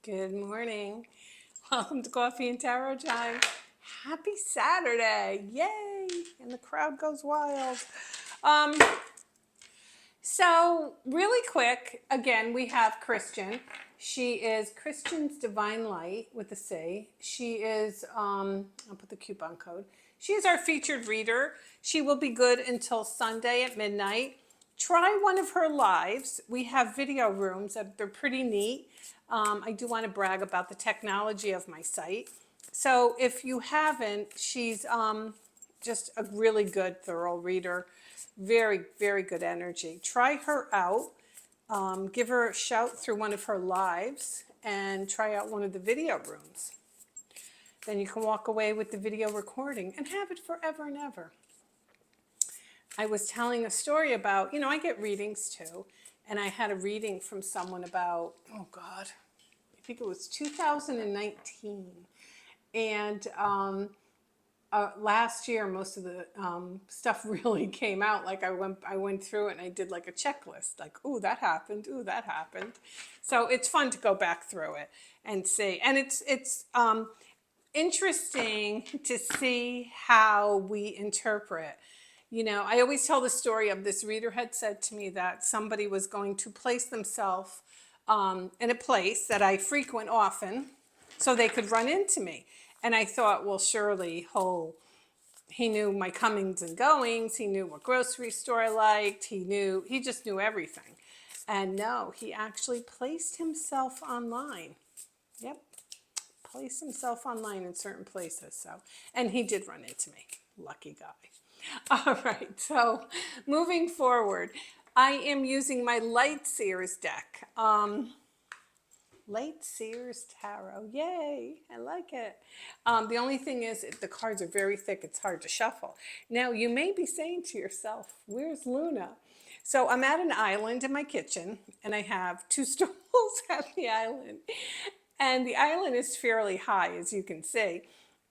Good morning. Welcome to Coffee and Tarot Time. Happy Saturday. Yay. And the crowd goes wild. Um, so really quick, again, we have Christian. She is Christian's Divine Light with a C. She is, I'll put the coupon code. She is our featured reader. She will be good until Sunday at midnight. Try one of her lives. We have video rooms. They're pretty neat. I do want to brag about the technology of my site. So if you haven't, she's just a really good, thorough reader. Very, very good energy. Try her out. Give her a shout through one of her lives and try out one of the video rooms. Then you can walk away with the video recording and have it forever and ever. I was telling a story about, I get readings too, and I had a reading from someone about, oh God, I think it was 2019. And last year, most of the stuff really came out. Like I went through it and I did like a checklist, like, ooh, that happened, ooh, that happened. So it's fun to go back through it and see. And it's interesting to see how we interpret. I always tell the story of this reader had said to me that somebody was going to place themselves in a place that I frequent often so they could run into me. And I thought, well, surely, he knew my comings and goings. He knew what grocery store I liked. He just knew everything. And no, he actually placed himself online. Yep, placed himself online in certain places. So, and he did run into me. Lucky guy. All right, so moving forward, I am using my Light Seers deck. Light Seers Tarot, yay, I like it. The only thing is the cards are very thick, it's hard to shuffle. Now, you may be saying to yourself, where's Luna? So I'm at an island in my kitchen, and I have two stools at the island. And the island is fairly high, as you can see.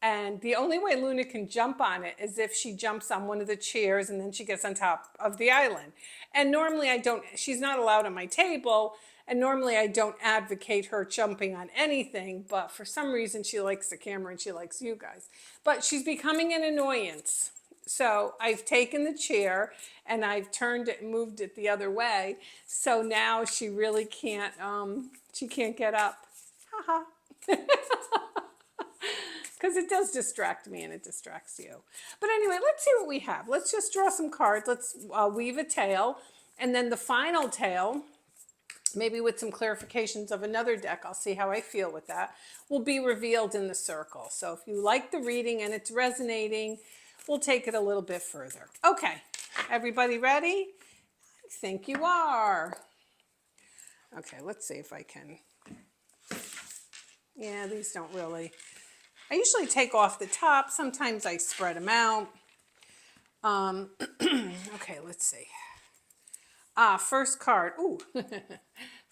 And the only way Luna can jump on it is if she jumps on one of the chairs and then she gets on top of the island. And normally she's not allowed on my table. And normally I don't advocate her jumping on anything, but for some reason she likes the camera and she likes you guys. But she's becoming an annoyance. So I've taken the chair and I've turned it and moved it the other way. So now she really can't, she can't get up. Haha. Because it does distract me and it distracts you. But anyway, let's see what we have. Let's just draw some cards. Let's weave a tail. And then the final tail, maybe with some clarifications of another deck, I'll see how I feel with that, will be revealed in the circle. So if you like the reading and it's resonating, we'll take it a little bit further. Okay, everybody ready? I think you are. Okay, let's see if I can. Yeah, these don't really. I usually take off the top. Sometimes I spread them out. Okay, let's see. First card. Ooh.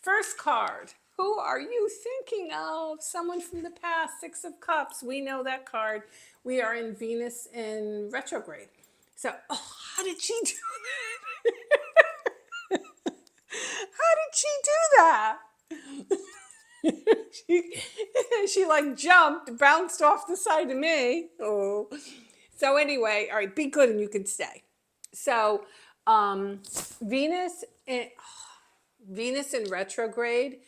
First card. Who are you thinking of? Someone from the past. Six of Cups. We know that card. We are in Venus in retrograde. So, how did she do that? How did she do that? she like jumped, bounced off the side of me. Oh. So anyway, all right, be good and you can stay. So Venus in retrograde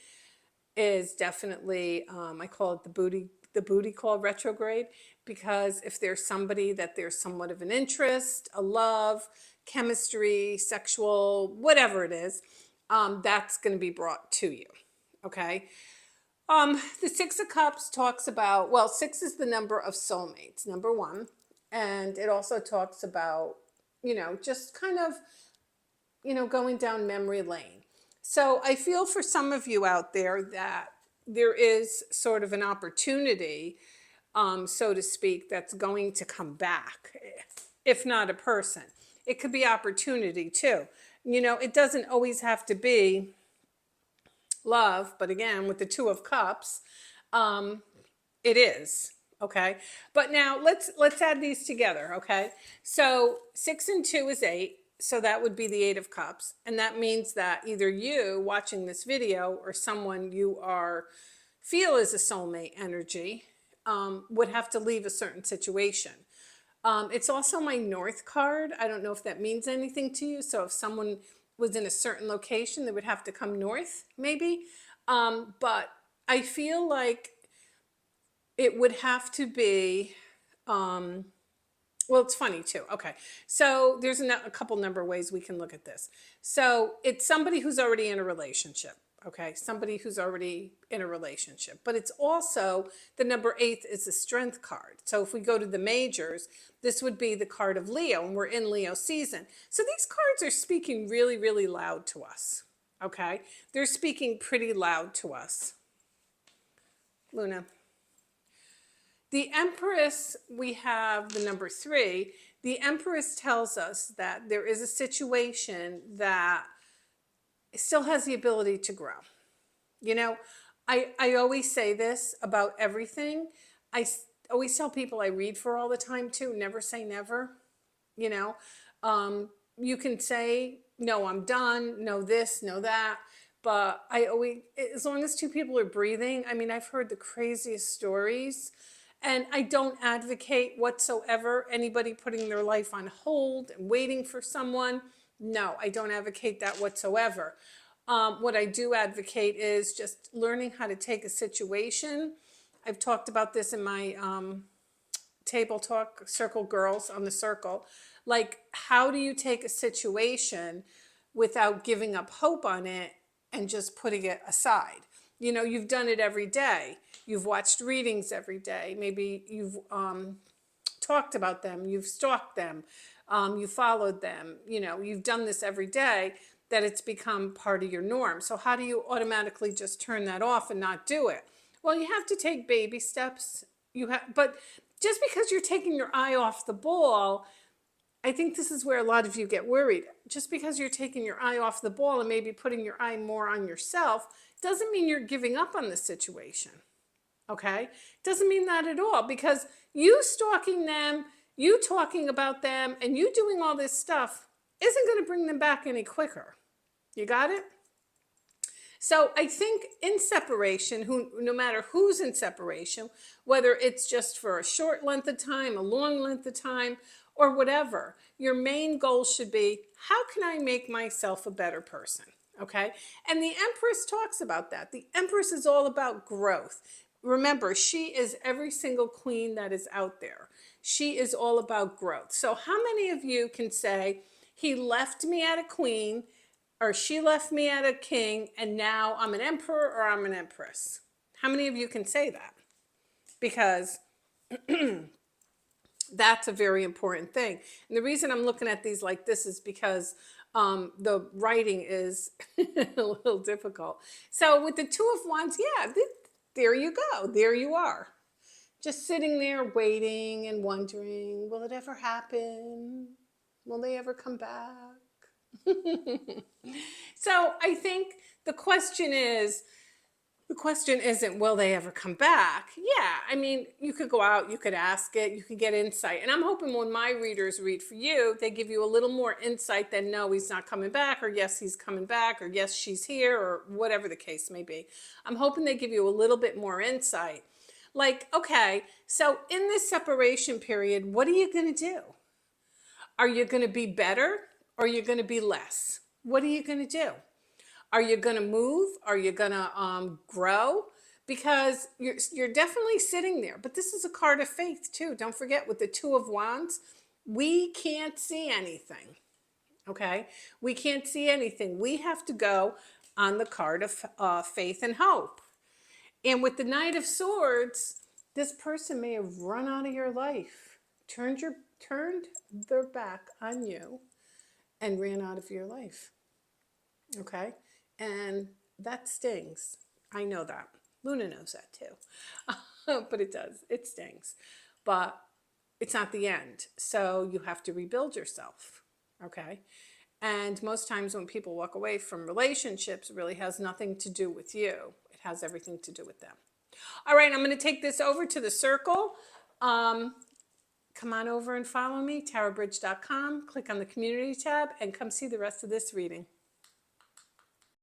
is definitely, I call it the booty call retrograde, because if there's somebody that there's somewhat of an interest, a love, chemistry, sexual, whatever it is, that's going to be brought to you. Okay. The Six of Cups talks about, well, six is the number of soulmates, number one. And it also talks about, just kind of, going down memory lane. So I feel for some of you out there that there is sort of an opportunity, so to speak, that's going to come back, if not a person. It could be opportunity too. It doesn't always have to be love, but again, with the Two of Cups, it is. Okay, but now let's add these together. Okay, so 6 and 2 is 8, so that would be the 8 of Cups, and that means that either you watching this video or someone you are feel is a soulmate energy would have to leave a certain situation. It's also my North card. I don't know if that means anything to you. So if someone was in a certain location, they would have to come north, maybe. But I feel like it would have to be, well, it's funny too. Okay. So there's a couple number of ways we can look at this. So it's somebody who's already in a relationship. Okay. Somebody who's already in a relationship. But it's also the number 8 is the strength card. So if we go to the majors, this would be the card of Leo, and we're in Leo season. So these cards are speaking really, really loud to us. Okay. They're speaking pretty loud to us. Luna. The Empress, we have the number 3. The Empress tells us that there is a situation that still has the ability to grow. You know, I always say this about everything. Always tell people I read for all the time too. Never say never. You know, you can say, no, I'm done. No this, no that. But I always, as long as 2 people are breathing, I mean, I've heard the craziest stories. And I don't advocate whatsoever anybody putting their life on hold and waiting for someone. No, I don't advocate that whatsoever. What I do advocate is just learning how to take a situation. I've talked about this in my table talk, Circle Girls on the Circle. Like, how do you take a situation without giving up hope on it and just putting it aside? You know, you've done it every day. You've watched readings every day. Maybe you've talked about them. You've stalked them. You followed them. You know, you've done this every day, that it's become part of your norm. So how do you automatically just turn that off and not do it? Well, you have to take baby steps. But just because you're taking your eye off the ball, I think this is where a lot of you get worried. Just because you're taking your eye off the ball and maybe putting your eye more on yourself doesn't mean you're giving up on the situation. Okay? Doesn't mean that at all, because you stalking them, you talking about them, and you doing all this stuff isn't going to bring them back any quicker. You got it? So I think in separation, no matter who's in separation, whether it's just for a short length of time, a long length of time, or whatever, your main goal should be, how can I make myself a better person? Okay? And the Empress talks about that. The Empress is all about growth. Remember, she is every single queen that is out there. She is all about growth. So how many of you can say, he left me at a queen, or she left me at a king, and now I'm an emperor or I'm an empress? How many of you can say that? Because that's a very important thing. And the reason I'm looking at these like this is because the writing is a little difficult. So with the 2 of Wands, yeah, there you go. There you are. Just sitting there waiting and wondering, will it ever happen? Will they ever come back? So I think the question isn't, will they ever come back? Yeah, I mean, you could go out, you could ask it, you could get insight. And I'm hoping when my readers read for you, they give you a little more insight than, no, he's not coming back, or yes, he's coming back, or yes, she's here, or whatever the case may be. I'm hoping they give you a little bit more insight. Like, okay, so in this separation period, what are you going to do? Are you going to be better, or are you going to be less? What are you going to do? Are you going to move? Are you going to grow? Because you're definitely sitting there. But this is a card of faith too. Don't forget, with the 2 of Wands, we can't see anything. Okay? We can't see anything. We have to go on the card of faith and hope. And with the Knight of Swords, this person may have run out of your life, turned their back on you, and ran out of your life. Okay? And that stings. I know that. Luna knows that too. But it does. It stings. But it's not the end. So you have to rebuild yourself. Okay? And most times when people walk away from relationships, it really has nothing to do with you. It has everything to do with them. All right, I'm going to take this over to the circle. Come on over and follow me, tarotbridge.com. Click on the community tab and come see the rest of this reading.